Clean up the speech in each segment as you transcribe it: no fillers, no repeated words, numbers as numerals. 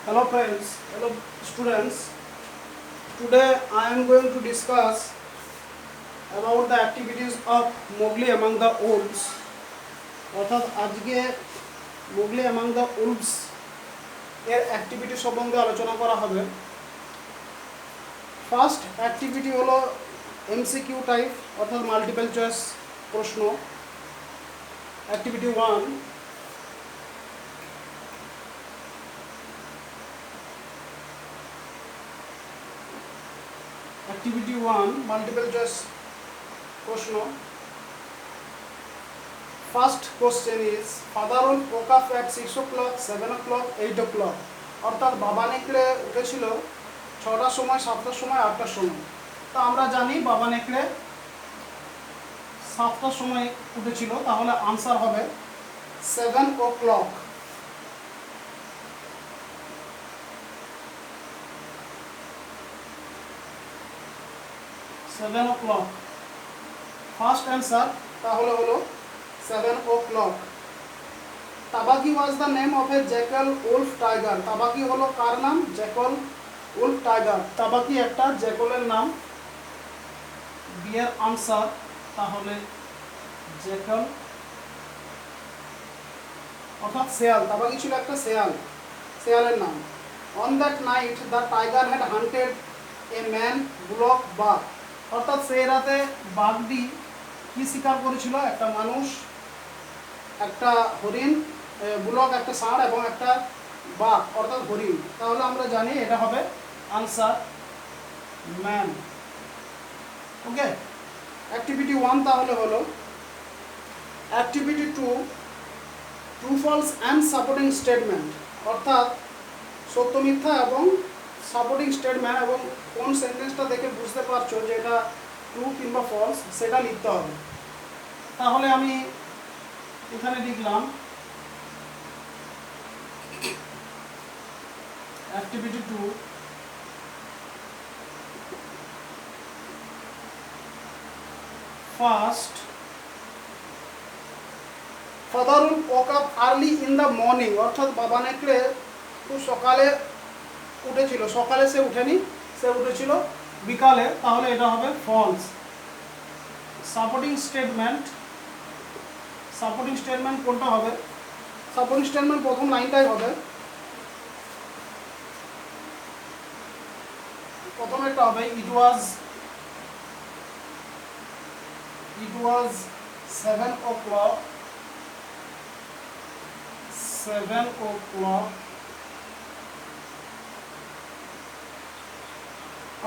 Hello friends, hello students. Today I am going to discuss about the activities of Mowgli among the wolves. অর্থাৎ আজকে Mowgli among the wolves এর activity সম্বন্ধে আলোচনা করা হবে। First activity হলো MCQ type অর্থাৎ মাল্টিপল চয়েস প্রশ্ন। অ্যাক্টিভিটি 1, Activity 1 multiple choice প্রশ্ন। First question is father wolf woke up at 6 o'clock, 7 o'clock, 8 o'clock। অর্থাৎ বাবা নেকড়ে উঠেছিল 6টার সময়, 7টার সময়, 8টার সময়। তো আমরা জানি বাবা নেকড়ে 7টার সময় উঠেছিল, তাহলে আনসার হবে 7 o'clock। ফার্স্ট অ্যান্সার তাহলে হলো 7 o'clock। Tabaqui was the name of a jackal wolf tiger. Tabaqui হলো কার নাম? Jekyll wolf tiger. তাবাকি একটা জ্যাকলের নাম। বিয়ের আনসার তাহলে জ্যাকল অর্থাৎ শেয়াল। তাবাকি ছিল একটা শেয়ালের নাম। On that night the tiger had hunted a man bullock বাঘ। অর্থাৎ সেই রাতে বাঘটি কি শিকার করেছিল? একটা মানুষ, একটা হরিণ, বুলক একটা ষাঁড় এবং একটা বাঘ অর্থাৎ হরিণ। তাহলে আমরা জানি এটা হবে আনসার ম্যান। ওকে, অ্যাক্টিভিটি 1 তাহলে হলো। Activity 2 true false and supporting statement, অর্থাৎ সত্য মিথ্যা এবং সাপোর্টিং স্টেটমেন্ট, এবং কোন সেন্টেন্সটা দেখে বুঝতে পারছো যে এটা ট্রু কিংবা ফলস সেটা লিখতে হবে। তাহলে আমি এখানে লিখলাম activity 2 first father will woke up early in the morning। অর্থাৎ বাবা নেকড়ে খুব সকালে উঠেছিল। সকালে সে উঠেনি, সে উঠেছিল বিকালে, তাহলে এটা হবে ফলস। সাপোর্টিং স্টেটমেন্ট কোনটা হবে? সাপোর্টিং স্টেটমেন্ট প্রথম লাইনটাই হবে। প্রথম একটা হবে ইট ওয়াজ 7 o'clock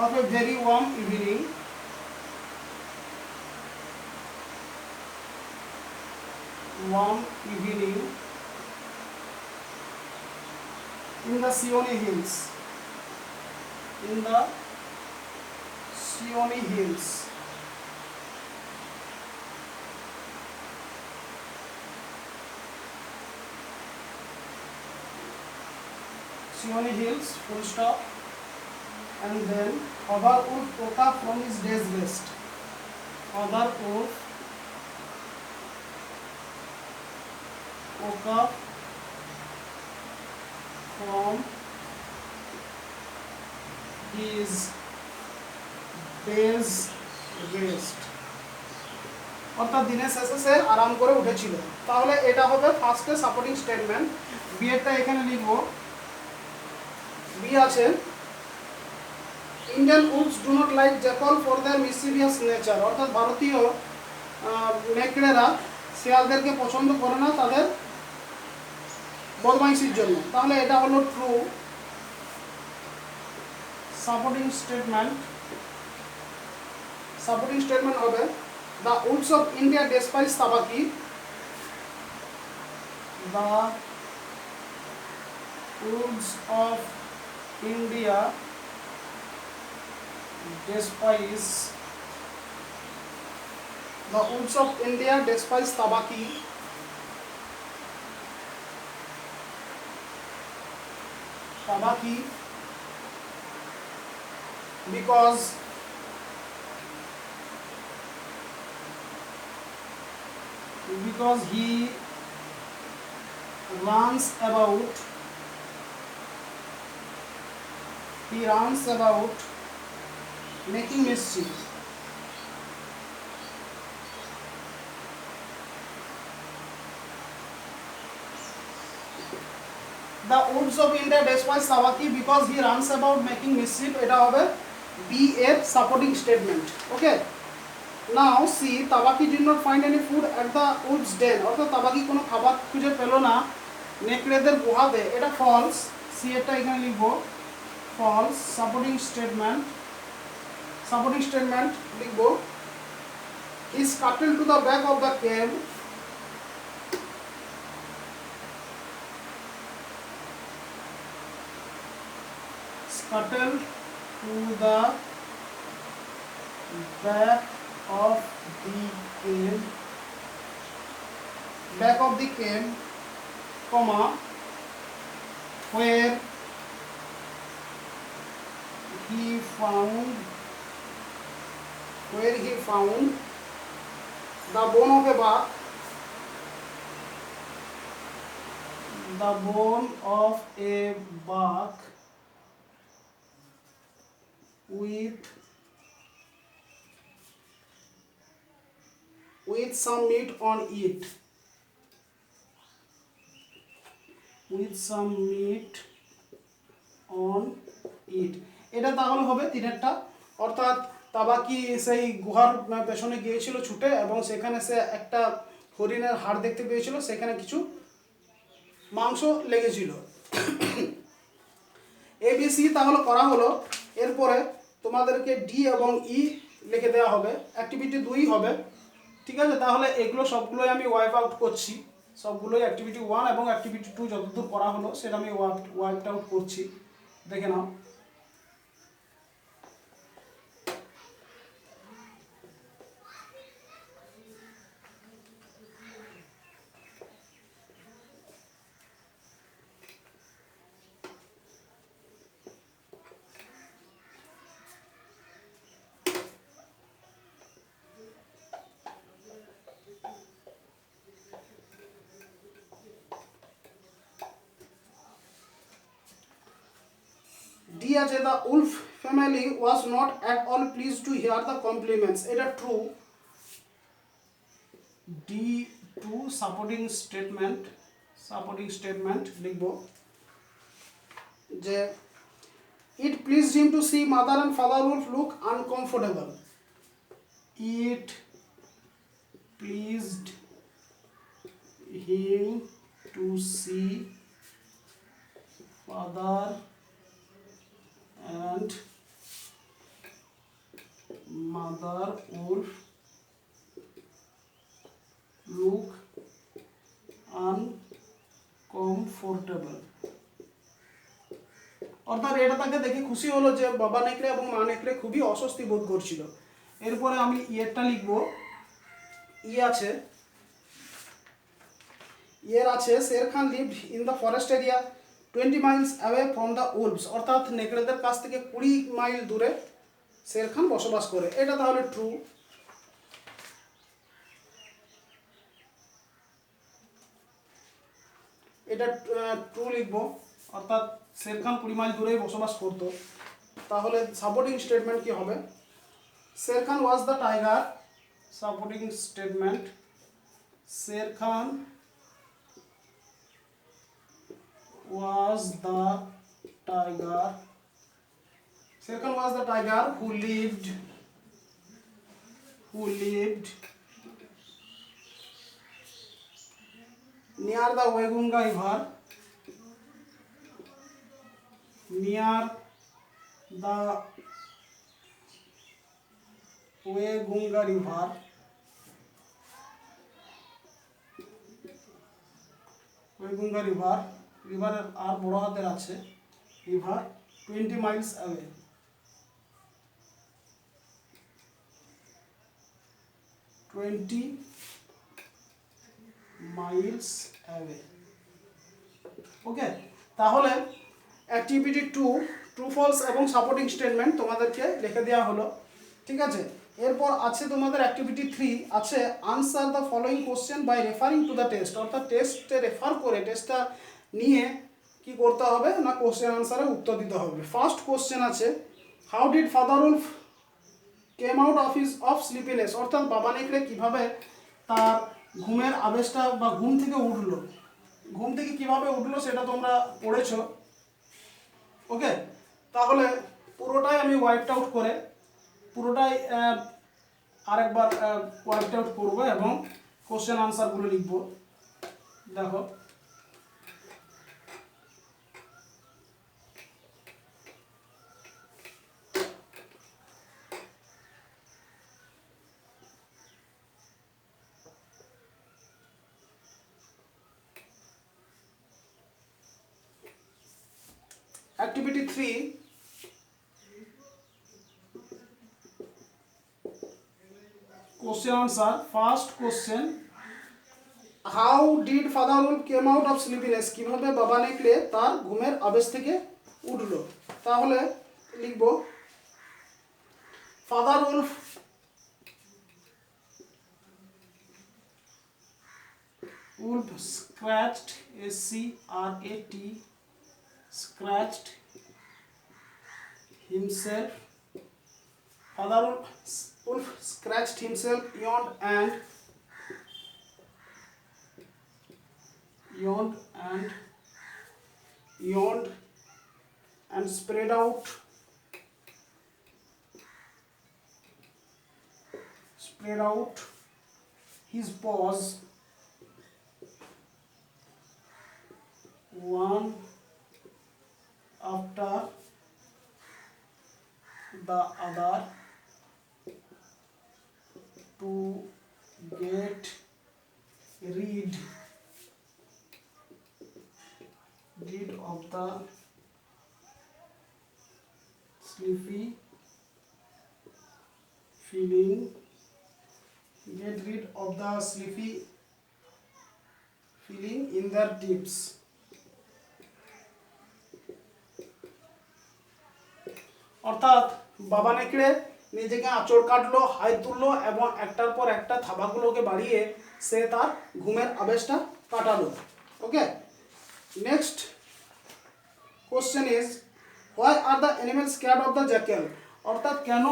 of a very warm evening in the Seoni Hills. Seoni Hills, full stop, and then Father Wolf woke up from his day's rest. Father Wolf woke up from his day's rest, অর্থাৎ দিনের শেষে সে আরাম করে উঠেছিল। তাহলে এটা হবে ফার্স্টে সাপোর্টিং স্টেটমেন্ট। বিয়েরটা এখানে লিখবো। বি আছে Indian wolves do not like Jekyll for their mischievous nature. অর্থাৎ ভারতীয় নেকড়েরা শিয়ালদেরকে পছন্দ করে না তাদের বদমাইশির জন্য। তাহলে এটা হলো ট্রু। সাপোর্টিং স্টেটমেন্ট হবে the wolves of India despise Tabaqui. দ্য উলফস অফ ইন্ডিয়া despise Tabaki because he runs about He runs about making mischief. The woods of India despise Sabaki because he runs about making mischief. এটা হবে B এর supporting statement. Okay, now C Tabaqui did not find any food at the woods den, অর্থাৎ তাবাকি কোনো খাবার খুঁজে পেল না নেকড়েদের গুহাতে। এটা ফলস, সি এটা এখানে লিখবো ফলস। সাপোর্টিং স্টেটমেন্ট লিখবো he scuttled to the back of the cave. Scuttled to the back of the cave, comma, where he found the bone of a buck, with some meat on it. এটা তাহলে হবে তিনেরটা। অর্থাৎ তাবাকি সেই গুহার পেছনে গিয়েছিল ছুটে এবং সেখানে সে একটা হরিণের হাড় দেখতে পেয়েছিল, সেখানে কিছু মাংস লেগেছিল। এবিসি তাহলে করা হলো। এরপরে তোমাদেরকে ডি এবং ই লিখে দেওয়া হবে, অ্যাক্টিভিটি 2 হবে। ঠিক আছে, তাহলে এগুলো সবগুলোই আমি ওয়াইপ আউট করছি, সবগুলোই অ্যাক্টিভিটি 1 এবং অ্যাক্টিভিটি 2 যতদূর করা হলো সেটা আমি ওয়াইপ আউট করছি, দেখে নাও। ডি আছে the wolf family was not at all please to hear the compliments, এটা true. D to supporting statement লিখব যে it pleased him to see mother and father wolf look uncomfortable. It pleased him to see father and mother wolf look uncomfortable, অর্থাৎ এটা তাকে দেখে খুশি হলো যে বাবা নেকড়ে এবং মা নেকড়ে খুবই অস্বস্তি বোধ করছিল। এরপরে আমি ইয়েরটা লিখবো। ইয়ের আছে Shere Khan lived in the forest area 20 miles away from the wolves, অর্থাৎ নেকড়েদের কাছ থেকে 20 মাইল দূরে শের খান বসবাস করে। এটা তাহলে ট্রু। এটা ট্রু লিখবো, অর্থাৎ শের খান 20 মাইল দূরেই বসবাস করতো। তাহলে সাপোর্টিং স্টেটমেন্ট কি হবে? Shere Khan was the tiger. Supporting statement, Shere Khan was the tiger. Sher Khan was the tiger who lived near the Wegunga River. Near the Wegunga River. Wegunga River. রিভারের আর বড় হাতের আছে, river 20 miles away। ওকে, তাহলে activity 2 true false এবং supporting statement তোমাদেরকে লিখে দেওয়া হলো। ঠিক আছে, এরপর আছে তোমাদের অ্যাক্টিভিটি 3 আছে answer the following question by referring to the text, অর্থাৎ টেস্টে রেফার করে টেস্টটা নিয়ে কি করতে হবে না কোশ্চেন আনসারে উত্তর দিতে হবে। ফার্স্ট কোশ্চেন আছে, how did father Wolf came out of sleepiness, অর্থাৎ বাবা নেকড়ে কিভাবে তার ঘুমের আবেশটা বা ঘুম থেকে উঠলো, ঘুম থেকে কিভাবে উঠলো সেটা তোমরা পড়েছো। ওকে, তাহলে পুরোটাই আমি ওয়াইপড আউট করে পুরোটাই আরেকবার ওয়াইপড আউট করবো এবং কোশ্চেন আনসারগুলো লিখবো। দেখো, Activity 3, question answer. First question, how did Father Wolf came out of sleepiness, কিভাবে বাবা নেকড়ে তার ঘুমের আবেশ থেকে উঠলো। তাহলে লিখব, Father Wolf scratched, SCRAT, scratched himself. Father Wolf scratched himself, yawned and spread out his paws one after the other to get rid of the sleepy feeling, in their tips. অর্থাৎ বাবা নেকড়ে নিজেকে আঁচড় কাটলো, হাই তুললো এবং একটার পর একটা থাবাগুলোকে বাড়িয়ে সে তার ঘুমের আবেশটা কাটালো। Okay, next question is, why are the animals scared of the jackal, অর্থাৎ কেন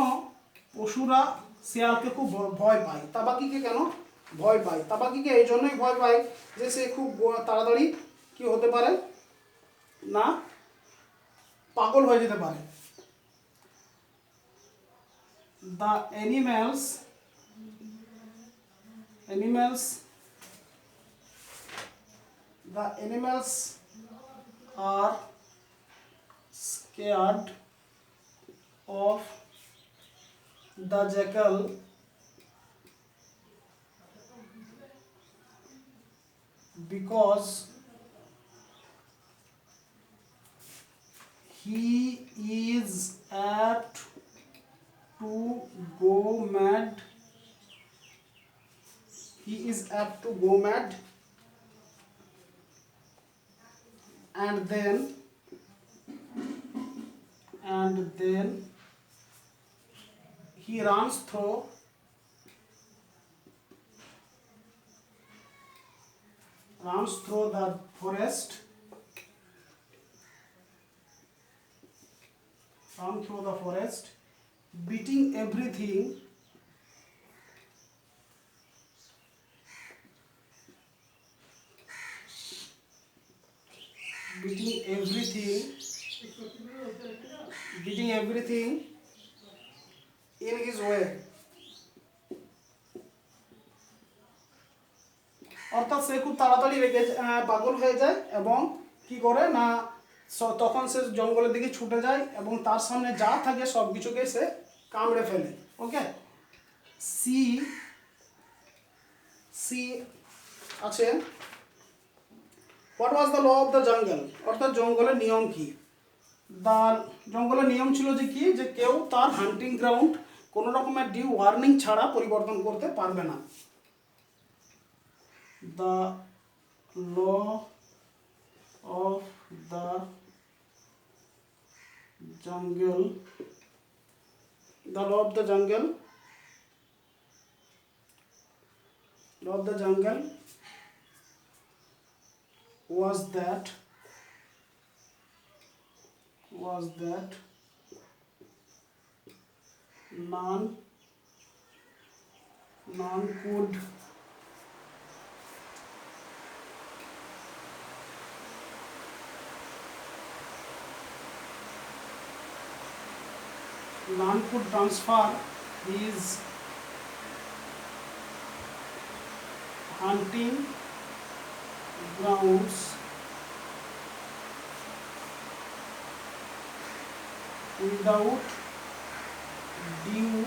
পশুরা শিয়ালকে খুব ভয় পায়, তাবাকিকে কেন ভয় পায়। তাবাকিকে এই জন্যই ভয় পায় যে সে খুব তাড়াতাড়ি কি হতে পারে না পাগল হয়ে যেতে পারে। The animals are scared of the jackal because he is apt to go mad. And then he runs through the forest, beating everything in his way. অর্থাৎ সে খুব তাড়াতাড়ি পাগল হয়ে যায় এবং কি করে না তখন সে জঙ্গলের দিকে ছুটে যায় এবং তার সামনে যা থাকে সব কিছুকে সে কামড়ে ফেলে। ওকে, সি আছে, what was the law of the jungle, অর্থাৎ জঙ্গলের নিয়ম কি। জঙ্গলের নিয়ম ছিল যে কি, যে কেউ তার হান্টিং গ্রাউন্ড কোনো রকমের ডিউ ওয়ার্নিং ছাড়া পরিবর্তন করতে পারবে না। The law of the jungle was that was that none could transfer his hunting grounds without due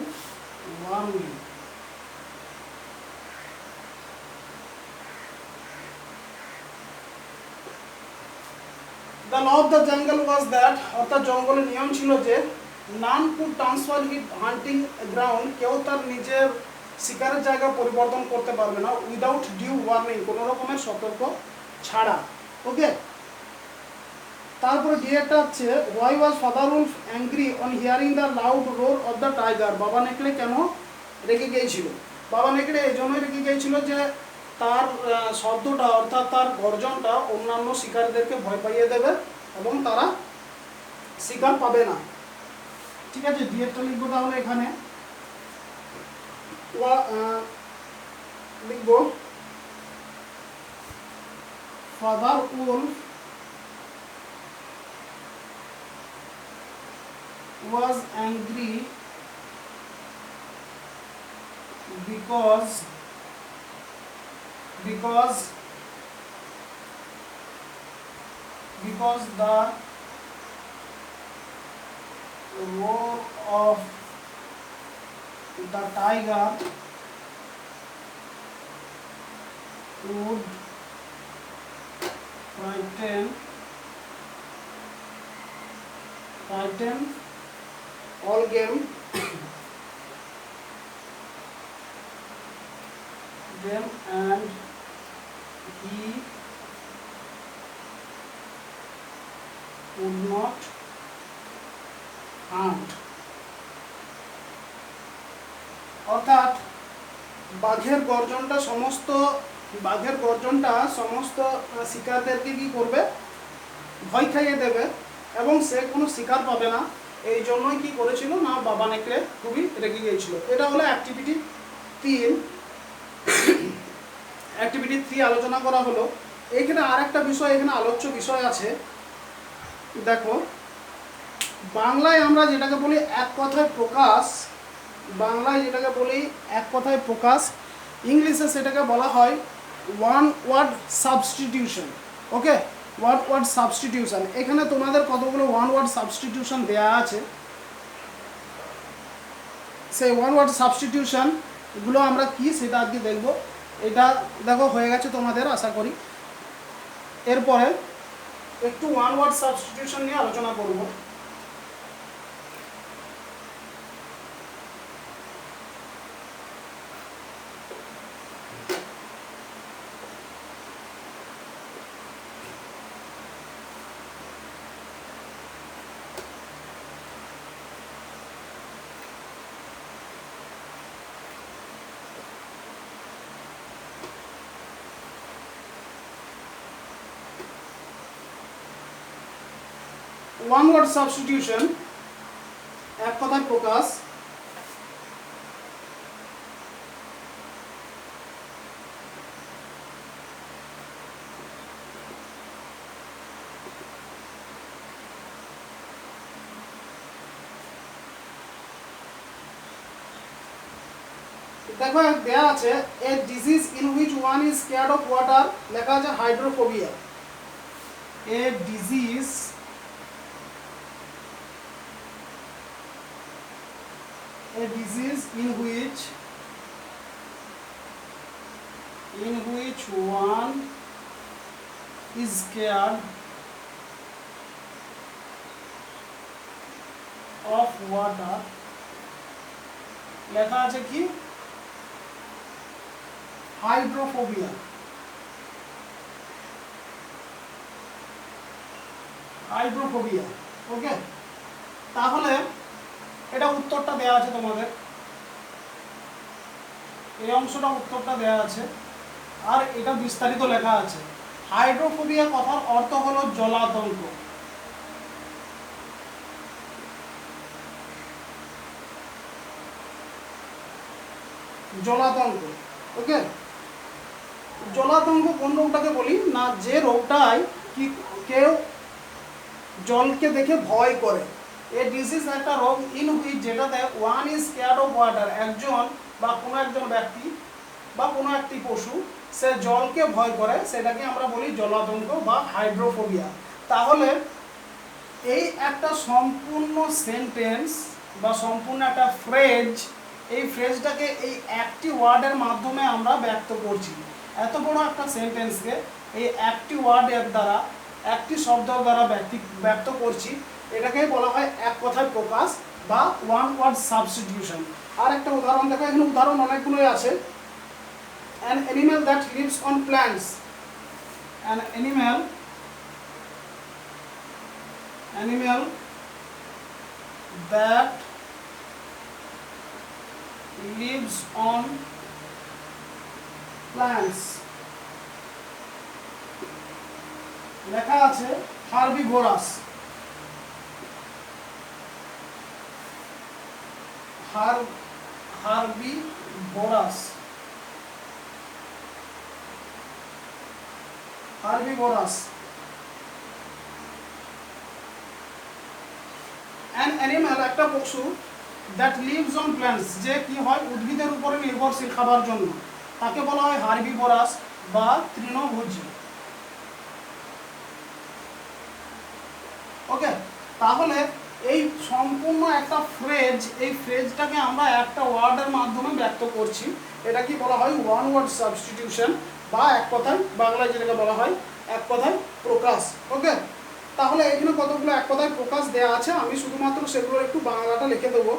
warning. The law of the jungle was that, অর্থাৎ জঙ্গলের নিয়ম ছিল যে none could transfer his hunting ground, কেউ তার নিজের শিকারের জায়গা পরিবর্তন করতে পারবে না উইদাউট ডিউ ওয়ার্নিং, কোনো রকমের সতর্ক ছাড়া। ওকে, তারপরে ডিএটা হচ্ছে why was father wolf angry on hearing the loud roar of the tiger. বাবা নেকড়ে কেন রেগে গিয়েছিল? বাবা নেকড়ে এই জন্যই রেগে গিয়েছিল যে তার শব্দটা অর্থাৎ তার গর্জনটা অন্যান্য শিকারীদেরকে ভয় পাইয়ে দেবে এবং তারা শিকার পাবে না। ঠিক আছে, ডিএটা লিখবো তাহলে এখানে লিখব father Wolf was angry because the roar of the tiger would frighten all game them and he would not hunt. অর্থাৎ বাঘের গর্জনটা সমস্ত শিকারদেরকে কি করবে? ভয় খাইয়ে দেবে এবং সে কোনো শিকার পাবে না। এই জন্যই কি করেছিল না, বাবা নেকড়ে খুবই রেগে গিয়েছিল। এটা হলো অ্যাক্টিভিটি 3। অ্যাক্টিভিটি 3 আলোচনা করা হলো। এইখানে আর একটা বিষয়, এখানে আলোচ্য বিষয় আছে। দেখো, বাংলায় আমরা যেটাকে বলি এক কথায় প্রকাশ, ইংলিশে সেটাকে বলা হয় ওয়ান ওয়ার্ড সাবস্টিটিউশন। ওকে, ওয়ার্ড সাবস্টিটিউশন। এখানে তোমাদের কতগুলো ওয়ান ওয়ার্ড সাবস্টিটিউশন দেয়া আছে, সেই ওয়ান ওয়ার্ড সাবস্টিটিউশনগুলো আমরা কি সেটা আজকে দেখব। এটা দেখো হয়ে গেছে তোমাদের আশা করি। এরপরে একটু ওয়ান ওয়ার্ড সাবস্টিটিউশন নিয়ে আলোচনা করব। ওয়ান ওয়ার্ড সাবস্টিটিউশন, এক কথায় প্রকাশ। দেখো দেয়া আছে এ disease in which one is scared of water, লেখা আছে hydrophobia. A disease in which one is scared of water, লেখা আছে কি হাইড্রোফোবিয়া। ওকে, তাহলে এটা উত্তরটা দেয়া আছে তোমাদের, এই অংশটা উত্তরটা দেয়া আছে, আর এটা বিস্তারিত লেখা আছে। হাইড্রোফোবিয়া কথার অর্থ হলো জলাতঙ্ক। জলাতঙ্ক। ওকে, জলাতঙ্ক কোন রোগটাকে বলি না, যে রোগটায় কি কেউ জলকে দেখে ভয় করে। এই ডিজিজ একটা রোগ ইন হুইচ, যেটাতে one is scared of water, একজন বা কোনো একজন ব্যক্তি বা কোনো একটি পশু সে জলকে ভয় করে, সেটাকে আমরা বলি জলাতঙ্ক বা হাইড্রোফোবিয়া। তাহলে এই একটা সম্পূর্ণ সেন্টেন্স বা সম্পূর্ণ একটা ফ্রেজ, এই ফ্রেজটাকে এই একটি ওয়ার্ডের মাধ্যমে আমরা ব্যক্ত করছি। এত বড় একটা সেন্টেন্সকে এই একটি ওয়ার্ডের দ্বারা, একটি শব্দের দ্বারা ব্যক্ত করছি, এটাকেই বলা হয় এক কথায় প্রকাশ বা ওয়ান ওয়ার্ড সাবস্টিটিউশন। আর একটা উদাহরণ দেখো, এখানে উদাহরণ অনেকগুলোই আছে। An animal that lives on plants, an animal that lives on plants, লেখা আছে herbivorous. Herbivorous, herbivorous. an animal একটা পশু that lives on plants, যে কি হয় উদ্ভিদের উপরে নির্ভরশীল খাবার জন্য, তাকে বলা হয় হার্বিভোরাস বা তৃণভোজী। ওকে, তাহলে এই সম্পূর্ণ একটা ফ্রেজ, এই ফ্রেজটাকে আমরা একটা ওয়ার্ডের মাধ্যমে ব্যক্ত করছি, এটা কি বলা হয় ওয়ান ওয়ার্ড সাবস্টিটিউশন বা এক কথায় বাংলায় যেটাকে বলা হয় এক কথায় প্রকাশ। ওকে, তাহলে এখানে কতগুলো এক কথায় প্রকাশ দেওয়া আছে, আমি শুধুমাত্র সেগুলোর একটু বাংলাটা লিখে দেবো।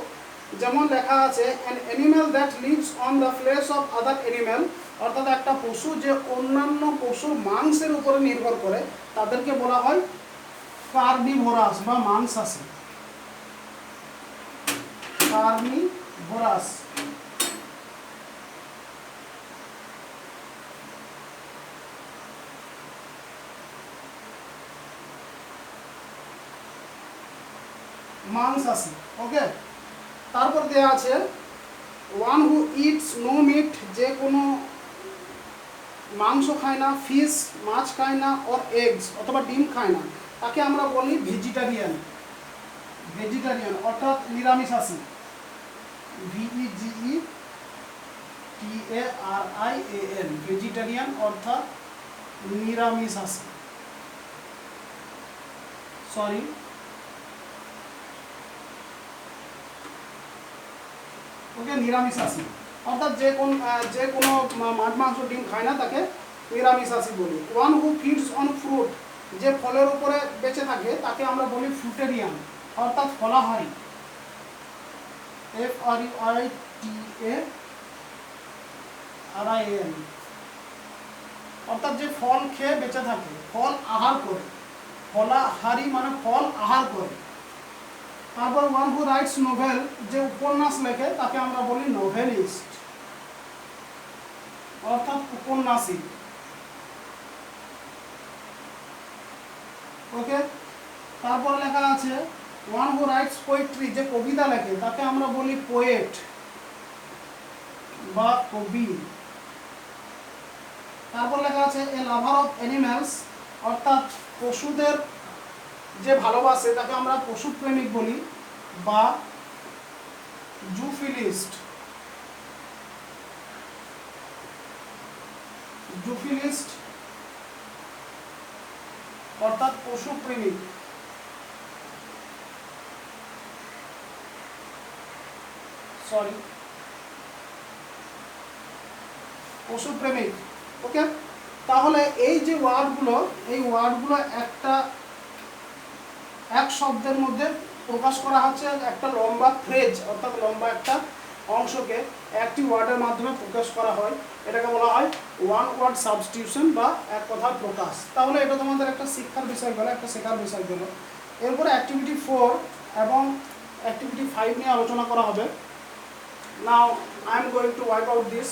যেমন লেখা আছে an animal that lives on the flesh of other animal, অর্থাৎ একটা পশু যে অন্যান্য পশুর মাংসের উপরে নির্ভর করে, তাদেরকে বলা হয় কার্নিভোরাস বা মাংসাশী। কার্নিভোরাস। মাংসাশী। ওকে, তারপর দেওয়া আছে one who eats no meat, যে কোনো মাংস খায় না, ফিশ মাছ খায় না, অর এগস অথবা ডিম খায় না, তাকে আমরা বলি ভেজিটেরিয়ান। ভেজিটেরিয়ান অর্থাৎ নিরামিষাশী। VEGETARIAN, ভেজিটেরিয়ান অর্থাৎ নিরামিষাশী। সরি, ওকে, নিরামিষাশী অর্থাৎ যে কোনো মাছ মাংস ডিম খায় না, তাকে নিরামিষাশী বলি। One who feeds on fruit, যে ফলের উপরে বেঁচে থাকে, তাকে আমরা বলি ফ্রুটেরিয়ান অর্থাৎ ফলাহারী। FRUITARIAN, অর্থাৎ যে ফল খেয়ে বেঁচে থাকে, ফল আহার করে, ফলাহারী মানে ফল আহার করে। তারপর ওয়ান হু রাইটস নোভেল, যে উপন্যাস লেখে, তাকে আমরা বলি নোভেলিস্ট অর্থাৎ উপন্যাসী। ওকে, তারপর লেখা আছে ওয়ান হু রাইটস পোয়েট্রি, যে কবিতা লেখে, তাকে আমরা বলি পোয়েট বা কবি। তারপর লেখা আছে এ লাভার অফ অ্যানিম্যালস, অর্থাৎ পশুদের যে ভালোবাসে, তাকে আমরা পশুপ্রেমিক বলি বা জুফিলিস্ট। জুফিলিস্ট অর্থাৎ পশুপ্রেমিক। সরি, পশুপ্রেমিক। ওকে, তাহলে এই যে ওয়ার্ডগুলো, এই ওয়ার্ডগুলো এক শব্দের মধ্যে প্রকাশ করা হচ্ছে, একটা লম্বা ফ্রেজ অর্থাৎ লম্বা একটা অংশকে একটি ওয়ার্ডের মাধ্যমে প্রকাশ করা হয়, এটাকে বলা হয় ওয়ান ওয়ার্ড সাবস্টিটিউশন বা এক কথায় প্রকাশ। তাহলে এটা তোমাদের একটা শিক্ষার বিষয় গেল, একটা শেখার বিষয় গেল। এরপরে অ্যাক্টিভিটি 4 এবং অ্যাক্টিভিটি 5 নিয়ে আলোচনা করা হবে। Now I am going to wipe out this.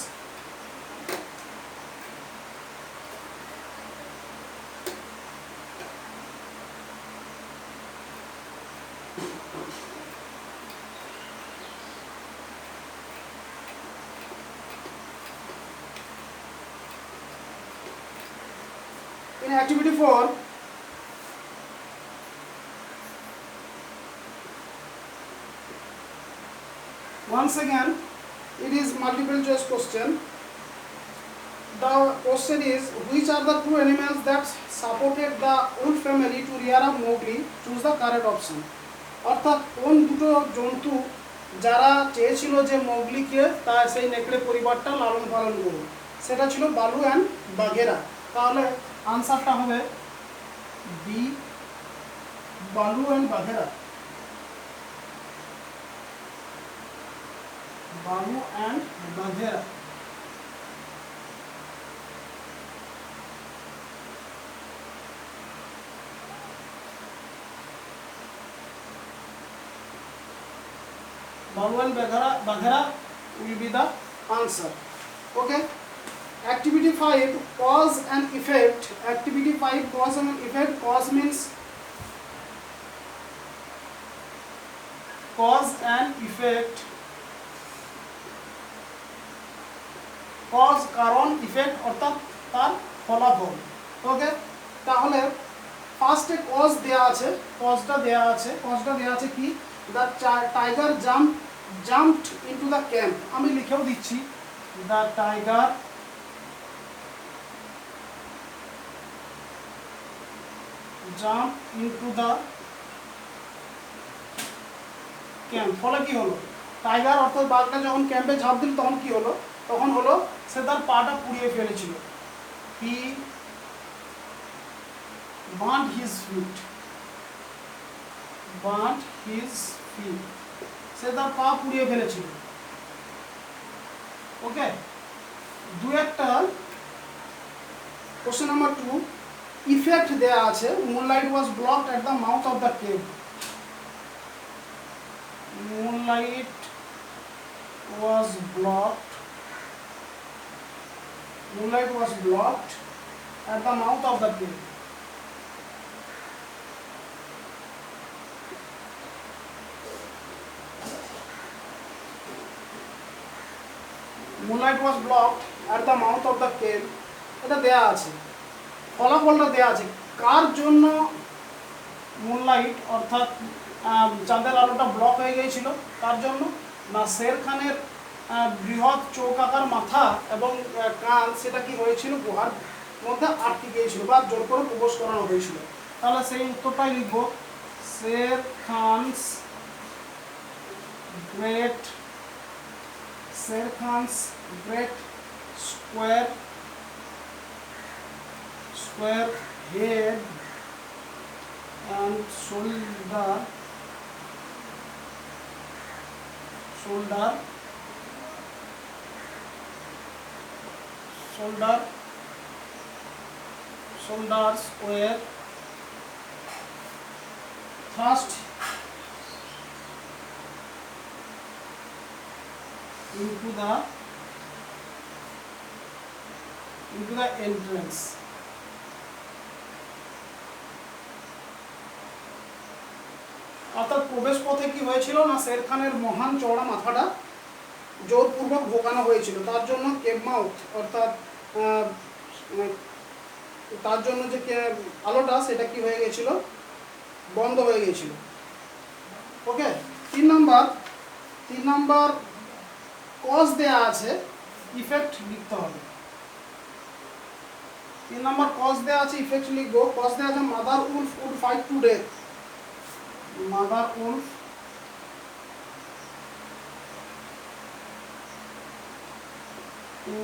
In activity 4, once again it is multiple choice question. The question is, which are the two animals that supported the wolf family to rear up Mowgli? Choose the correct option. অর্থাৎ কোন দুটো জন্তু যারা চেয়েছিল যে মৌগলিকে তা সেই নেকড়ে পরিবারটা লালন পালন করুন, সেটা ছিল বালু অ্যান্ড বাঘেরা। তাহলে আনসারটা হবে বি, বালু অ্যান্ড বাঘেরা। বালু and বাঘেরা। Balu and Baghera will be the answer. Okay. Activity 5, cause and effect. Activity 5, cause and effect. Cause means cause and effect. Cause কারণ, effect অর্থাৎ তার ফলাফল। ওকে, তাহলে ফার্স্টে কজ দেয়া আছে, কজটা দেয়া আছে কি, the tiger jumped into the camp. আমি লিখেও দিচ্ছি, the tiger jump into the camp. ফলে কি হলো, টাইগার অর্থাৎ বাঘটা যখন ক্যাম্পে ঝাঁপ দিল তখন কি হলো, তখন হলো সে তার পাটা পুড়িয়ে ফেলেছিল। হি বার্নড হিজ ফিট, সে তার পা পুড়িয়ে ফেলেছিল। ওকে, দু একটা কোশ্চেন নাম্বার 2, ইফেক্ট দেয়া আছে, moonlight was blocked at the mouth of the cave. Moonlight was blocked at the mouth of the cave. Moonlight was blocked at the mouth of the cave. এটা দেয়া আছে, ফলাফলটা দেয়া আছে। কার জন্য মুনলাইট অর্থাৎ চাঁদের আলোটা ব্লক হয়ে গিয়েছিল, কার জন্য না, শের খানের বৃহৎ চৌকাকার মাথা এবং কান সেটা কি হয়েছিল, গুহার মধ্যে আটকে গিয়েছিল বা জোর করে প্রবেশ করানো হয়েছিল। তাহলে সেই উত্তরটাই লিখব, Shere Khan's great square head and shoulder shoulders were thrust into the entrance. অর্থাৎ প্রবেশ পথে কি হয়েছিল না, শের খানের মহান চওড়া মাথাটা জোরপূর্বক ঢোকানো হয়েছিল, তার জন্য কেভ মাউথ অর্থাৎ তার জন্য যে আলোটা সেটা কি হয়ে গেছিল, বন্ধ হয়ে গেছিল। ওকে, 3 নাম্বার কজ দেয়া আছে, ইফেক্ট লিখতে হবে। 3 নাম্বার কজ দেয়া আছে, ইফেক্ট লিখবো। কজ দেয়া আছে, mother wolf would fight to death. Mother wolf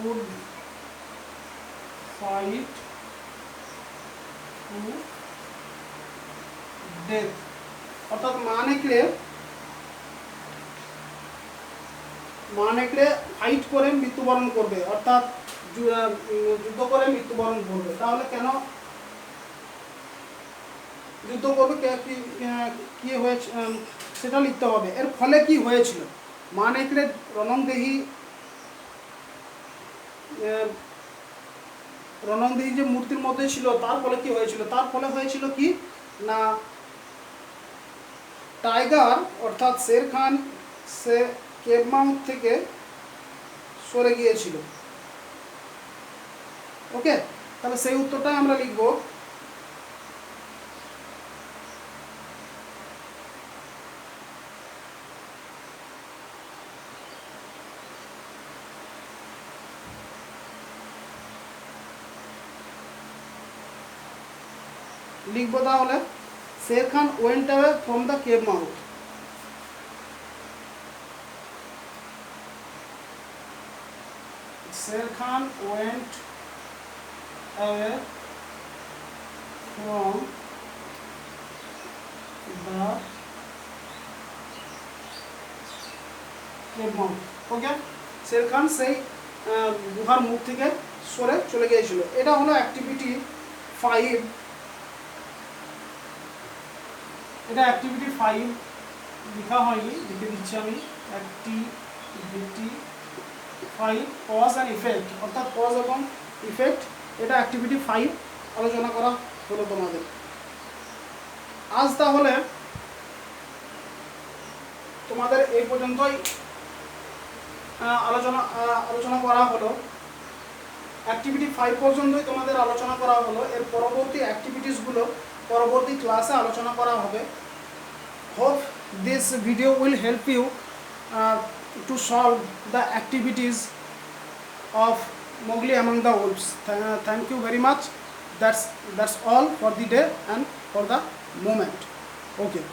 would fight to death. অর্থাৎ মা নেকড়ে ফাইট করে মৃত্যুবরণ করবে, অর্থাৎ যুদ্ধ করে মৃত্যুবরণ করবে। তাহলে কেন যুদ্ধ করবে, কি হয়েছে সেটা লিখতে হবে। এর ফলে কি হয়েছিল, মা নেকড়ে রণংদেহী যে মূর্তির মধ্যে ছিল তার ফলে কি হয়েছিল, তার ফলে হয়েছিল কি না, টাইগার অর্থাৎ শের খান সে কেভ মাউথ থেকে সরে গিয়েছিল। ওকে, তাহলে সেই উত্তরটাই আমরা লিখব, লিখবো তাহলে Shere Khan went away from the cave mouth. Shere Khan went away from the cave mouth. Okay, Shere Khan সেই গুহার মুখ থেকে সরে চলে গিয়েছিল। এটা হলো অ্যাক্টিভিটি 5। এটা অ্যাক্টিভিটি 5 লেখা হয়নি, লিখে দিচ্ছি আমি। অ্যাক্টিভিটি 5 কজ অ্যান্ড ইফেক্ট, অর্থাৎ কজ এবং ইফেক্ট। এটা অ্যাক্টিভিটি 5 আলোচনা করা হলো তোমাদের। আজ তাহলে তোমাদের এই পর্যন্তই আলোচনা করা হলো। অ্যাক্টিভিটি 5 পর্যন্তই তোমাদের আলোচনা করা হলো। এর পরবর্তী অ্যাক্টিভিটিসগুলো পরবর্তী ক্লাসে আলোচনা করা হবে। Hope this video will help you to solve the activities of Mowgli Among the Wolves. Thank you very much. That's all for the day and for the moment. Okay.